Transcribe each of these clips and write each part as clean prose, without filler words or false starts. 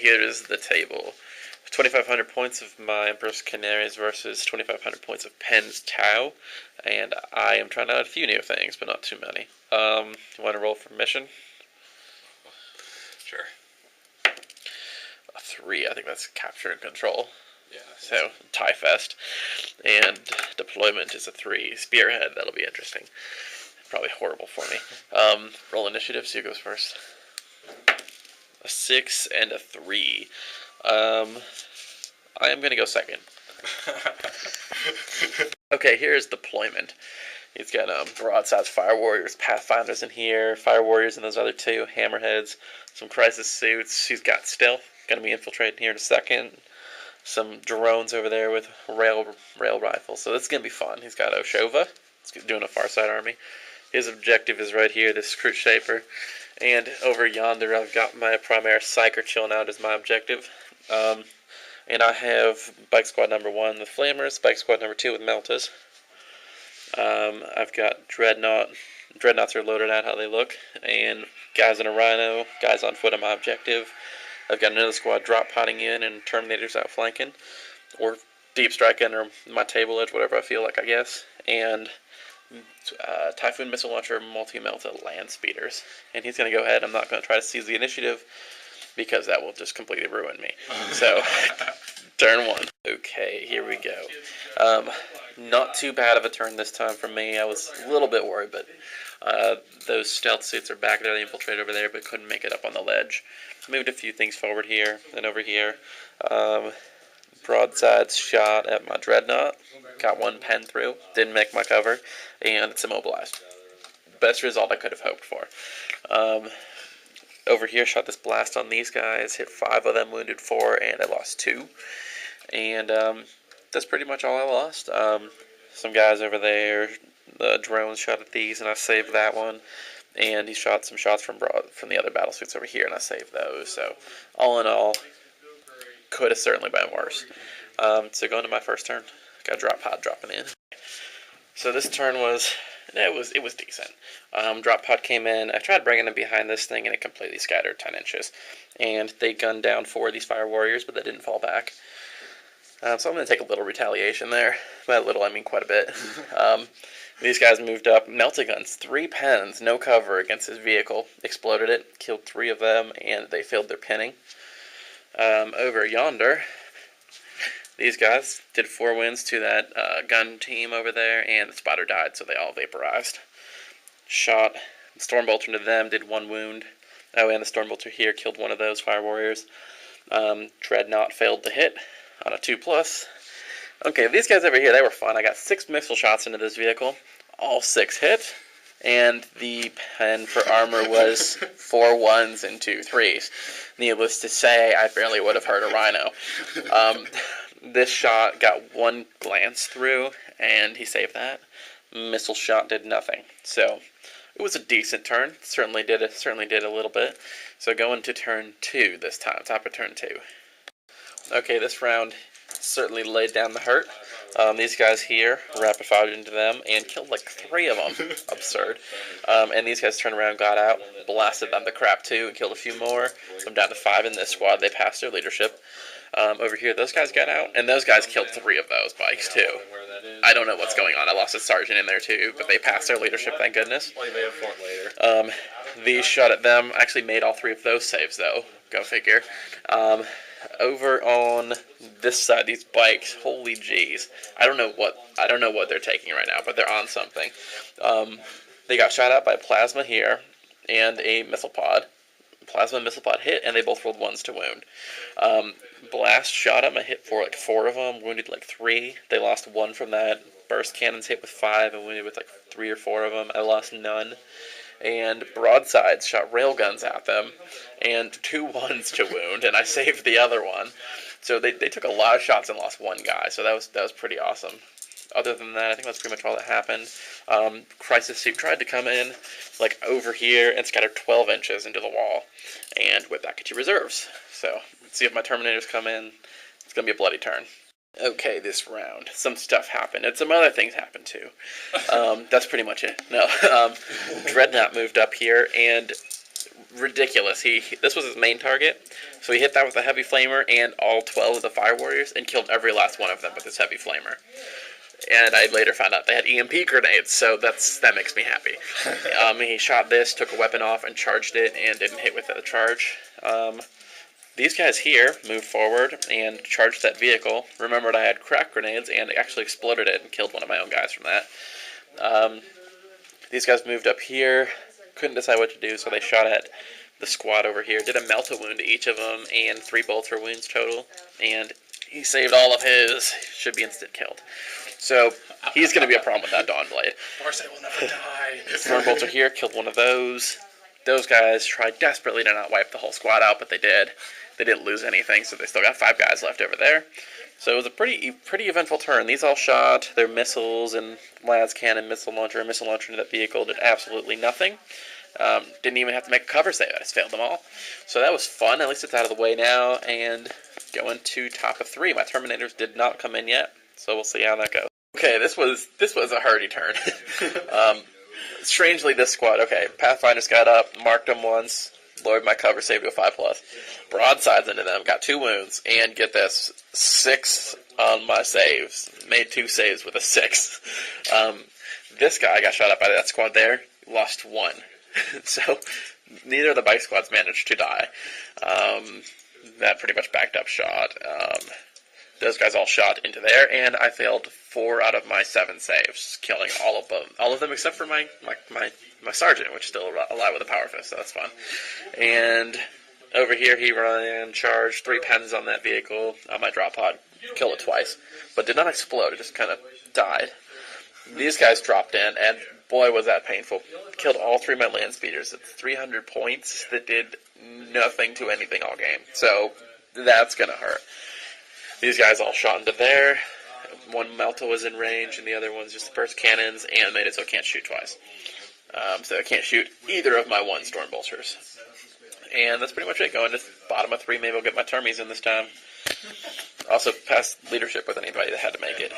here's the table. 2,500 points of my Empress Canaries versus 2,500 points of Penn's Tau, and I am trying out a few new things, but not too many. You want to roll for mission? Sure. A 3, I think that's capture and control. Yeah. So, tie fest. And deployment is a 3. Spearhead, that'll be interesting. Probably horrible for me. Roll initiative, so who goes first? A 6 and a 3. I am going to go second. Okay, here's deployment. He's got broadsides, fire warriors, pathfinders in here, fire warriors in those other 2, hammerheads, some crisis suits. He's got stealth, going to be infiltrating here in a second. Some drones over there with rail rifles. So this is going to be fun. He's got Oshova. He's doing a Farside army. His objective is right here, this Screw Shaper. And over yonder, I've got my Primaris Psyker chilling out as my objective. And I have Bike Squad number 1 with Flamers, Bike Squad number 2 with Meltas. I've got Dreadnought. Dreadnoughts are loaded out how they look. And guys in a Rhino, guys on foot on my objective. I've got another squad drop potting in and Terminators outflanking. Or Deep Strike under my table edge, whatever I feel like, I guess. And Typhoon Missile Launcher multi-melta land speeders. And he's going to go ahead. I'm not going to try to seize the initiative, because that will just completely ruin me. So, turn 1. Okay, here we go. Not too bad of a turn this time for me. I was a little bit worried, but those stealth suits are back there. They infiltrated over there, but couldn't make it up on the ledge. Moved a few things forward here and over here. Broadsides shot at my Dreadnought. Got 1 pen through. Didn't make my cover. And it's immobilized. Best result I could have hoped for. Over here, shot this blast on these guys, hit 5 of them, wounded 4, and I lost 2. And that's pretty much all I lost. Some guys over there, the drones shot at these, and I saved that one. And he shot some shots from the other battle suits over here, and I saved those. So, all in all, could have certainly been worse. So going to my first turn, got a drop pod dropping in. So this turn was... It was decent. Drop pod came in. I tried bringing them behind this thing, and it completely scattered 10 inches. And they gunned down 4 of these fire warriors, but they didn't fall back. So I'm going to take a little retaliation there. By a little, I mean quite a bit. These guys moved up. Melta guns, 3 pens, no cover against his vehicle. Exploded it, killed 3 of them, and they failed their pinning. Over yonder... These guys did 4 wins to that gun team over there, and the spotter died, so they all vaporized. Shot Stormbolter into them, did 1 wound. Oh, and the Stormbolter here killed 1 of those fire warriors. Dreadnought failed to hit on a 2+. Okay, these guys over here, they were fun. I got 6 missile shots into this vehicle. All 6 hit. And the pen for armor was 4 1s and 2 3s. Needless to say, I barely would have hurt a Rhino. This shot got 1 glance through, and he saved that. Missile shot did nothing. So it was a decent turn. Certainly did a little bit. So going to turn 2 this time. Top of turn 2. Okay, this round certainly laid down the hurt. These guys here rapid fired into them and killed like 3 of them. Absurd. And these guys turned around, got out, blasted them to crap too, and killed a few more. So I'm down to 5 in this squad. They passed their leadership. Over here, those guys got out, and those guys killed 3 of those bikes too. I don't know what's going on. I lost a sergeant in there too, but they passed their leadership, thank goodness. These shot at them. Actually made all 3 of those saves though. Go figure. Over on this side, these bikes, holy jeez. I don't know what they're taking right now, but they're on something. They got shot at by plasma here and a missile pod. Plasma and missile pod hit, and they both rolled 1s to wound. Blast shot them. I hit for like 4 of them, wounded like 3. They lost 1 from that. Burst cannons hit with 5 and wounded with like 3 or 4 of them. I lost none. And broadsides shot railguns at them, and 2 1s to wound, and I saved the other one. So they took a lot of shots and lost 1 guy, so that was pretty awesome. Other than that, I think that's pretty much all that happened. Crisis Suit tried to come in, like, over here and scatter 12 inches into the wall, and with that get you reserves. So, let's see if my Terminators come in. It's going to be a bloody turn. Okay, this round, some stuff happened, and some other things happened too. That's pretty much it. No, Dreadnought moved up here, and ridiculous. This was his main target, so he hit that with a heavy flamer and all 12 of the fire warriors and killed every last one of them with his heavy flamer. And I later found out they had EMP grenades, so that makes me happy. He shot this, took a weapon off, and charged it, and didn't hit with the charge. These guys here moved forward and charged that vehicle. Remembered I had crack grenades, and actually exploded it and killed one of my own guys from that. These guys moved up here, couldn't decide what to do, so they shot at the squad over here. Did a melt wound to each of them, and 3 bolter wounds total. And he saved all of his. Should be instant killed. So he's going to be a problem with that Dawnblade. Farsight will never die. Stormbolter here, killed one of those. Those guys tried desperately to not wipe the whole squad out, but they did. They didn't lose anything, so they still got 5 guys left over there. So it was a pretty eventful turn. These all shot their missiles and las cannon, missile launcher into that vehicle. Did absolutely nothing. Didn't even have to make a cover save. I just failed them all. So that was fun. At least it's out of the way now. And going to top of 3. My Terminators did not come in yet, so we'll see how that goes. Okay, this was a hardy turn. Strangely, this squad. Okay, Pathfinders got up, marked them once, lowered my cover save to a 5+. Broadsides into them, got 2 wounds, and get this, 6 on my saves. Made 2 saves with a 6. This guy got shot up by that squad there, lost 1. So neither of the bike squads managed to die. That pretty much backed up shot. Those guys all shot into there, and I failed 4 out of my 7 saves, killing all of them except for my sergeant, which is still alive with a power fist, so that's fun. And over here, he ran, charged 3 pens on that vehicle, on my drop pod, killed it twice, but did not explode, it just kind of died. These guys dropped in, and boy, was that painful. Killed all 3 of my land speeders at 300 points that did nothing to anything all game, so that's going to hurt. These guys all shot into there. One Melta was in range, and the other one's just burst cannons, and made it so it can't shoot twice. So I can't shoot either of my 1 storm bolsters. And that's pretty much it. Going to bottom of 3, maybe I'll get my termies in this time. Also, passed leadership with anybody that had to make it.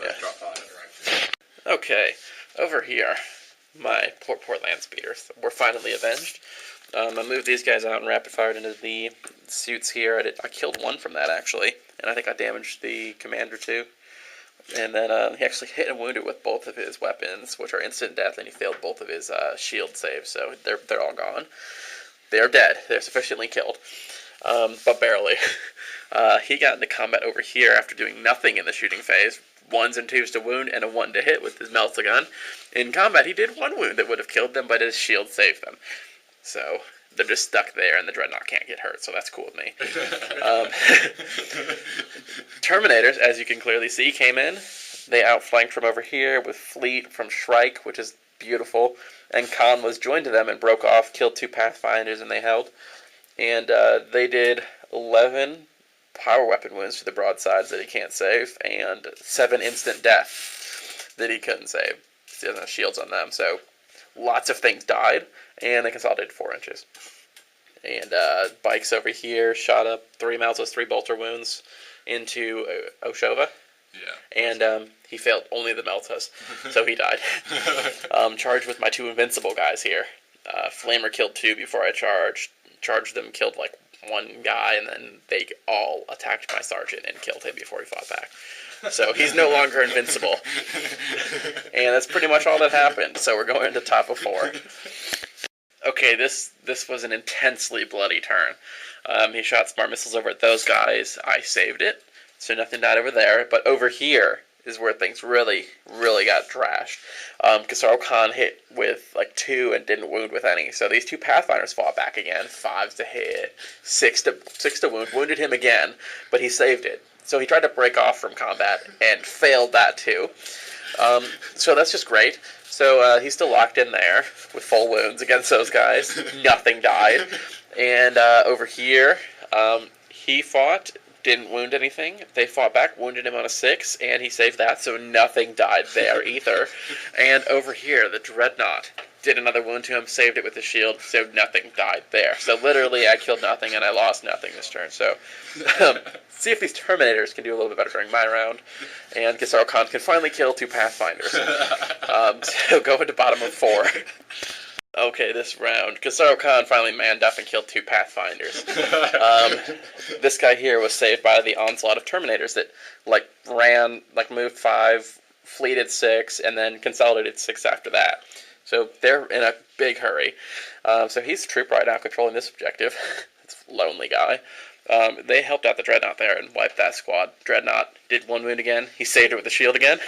Yeah. Okay, over here, my poor land speeders were finally avenged. I moved these guys out and rapid fired into the suits here. I killed 1 from that, actually, and I think I damaged the commander too. And then he actually hit and wounded with both of his weapons, which are instant death, and he failed both of his shield saves, so they're all gone. They're dead. They're sufficiently killed, but barely. He got into combat over here after doing nothing in the shooting phase. 1s and 2s to wound and a 1 to hit with his melta gun. In combat, he did 1 wound that would have killed them, but his shield saved them. So they're just stuck there, and the Dreadnought can't get hurt, so that's cool with me. Terminators, as you can clearly see, came in. They outflanked from over here with Fleet from Shrike, which is beautiful. And Khan was joined to them and broke off, killed 2 Pathfinders, and they held. And they did 11 power weapon wounds to the broadsides that he can't save, and 7 instant death that he couldn't save. He doesn't have shields on them, so lots of things died, and they consolidated 4 inches. And bikes over here shot up 3 Maltas, 3 bolter wounds into Oshova. Yeah. And he failed only the Meltas, so he died. Charged with my 2 invincible guys here. Flamer killed 2 before I charged. Charged them, killed like 1 guy, and then they all attacked my sergeant and killed him before he fought back. So he's no longer invincible. And that's pretty much all that happened. So we're going to top of 4. Okay, this was an intensely bloody turn. He shot smart missiles over at those guys. I saved it, so nothing died over there. But over here is where things really, really got trashed. Kasaro Khan hit with like 2 and didn't wound with any. So these 2 Pathfinders fought back again. 5s to hit, 6 to wound. Wounded him again, but he saved it. So he tried to break off from combat and failed that too. So that's just great. So he's still locked in there with full wounds against those guys. Nothing died. And over here, he fought, didn't wound anything. They fought back, wounded him on a 6, and he saved that, so nothing died there either. And over here, the Dreadnought did another wound to him, saved it with the shield, so nothing died there. So literally, I killed nothing, and I lost nothing this turn. So see if these Terminators can do a little bit better during my round. And Kasaro Khan can finally kill 2 Pathfinders. So go into bottom of 4. Okay, this round, Khosrow Khan finally manned up and killed 2 Pathfinders. This guy here was saved by the onslaught of Terminators that, moved 5, fleeted 6, and then consolidated 6 after that. So they're in a big hurry. So he's a troop right now controlling this objective. It's a lonely guy. They helped out the Dreadnought there and wiped that squad. Dreadnought did 1 wound again. He saved it with the shield again.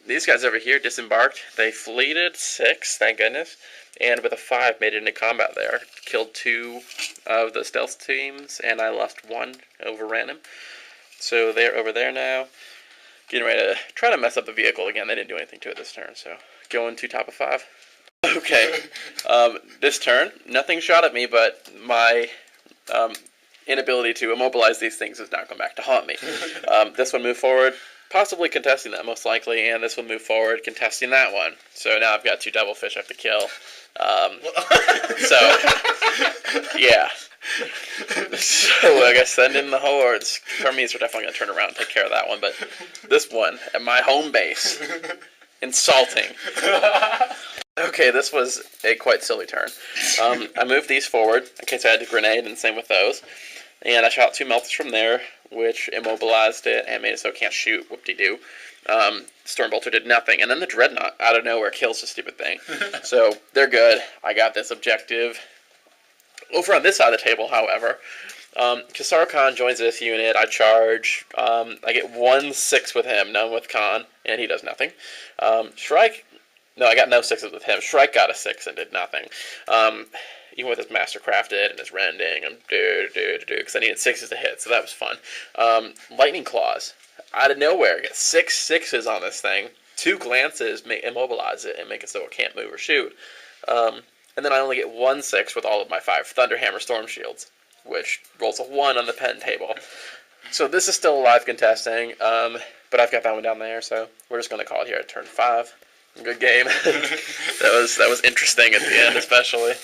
These guys over here disembarked. They fleeted 6, thank goodness, and with a 5 made it into combat there. Killed 2 of the stealth teams, and I lost 1, overran him. So they're over there now, getting ready to try to mess up the vehicle again. They didn't do anything to it this turn, so going to top of 5. Okay, this turn, nothing shot at me, but my inability to immobilize these things has now come back to haunt me. This one moved forward, possibly contesting that most likely, and this one moved forward, contesting that one. So now I've got 2 devilfish I have to kill. Yeah. So I guess send in the hordes. Termies are definitely going to turn around and take care of that one, but this one, at my home base, insulting. Okay, this was a quite silly turn. I moved these forward in case I had to grenade, and same with those. And I shot 2 melters from there, which immobilized it and made it so it can't shoot. Whoop-de-doo. Stormbolter did nothing. And then the Dreadnought, out of nowhere, kills the stupid thing. So, they're good. I got this objective. Over on this side of the table, however, Khosrow Khan joins this unit. I charge. I get 1 6 with him, none with Khan, and he does nothing. Shrike... No, I got no 6s with him. Shrike got a 6 and did nothing. Even with his Mastercrafted and his Rending, and because I needed 6s to hit, so that was fun. Lightning Claws. Out of nowhere, get 6 6s on this thing. 2 glances immobilize it and make it so it can't move or shoot. And then I only get 1 6 with all of my 5 Thunderhammer Storm Shields, which rolls a 1 on the pen table. So this is still alive contesting, but I've got that one down there, so we're just going to call it here at turn 5. Good game. That was interesting at the end, especially.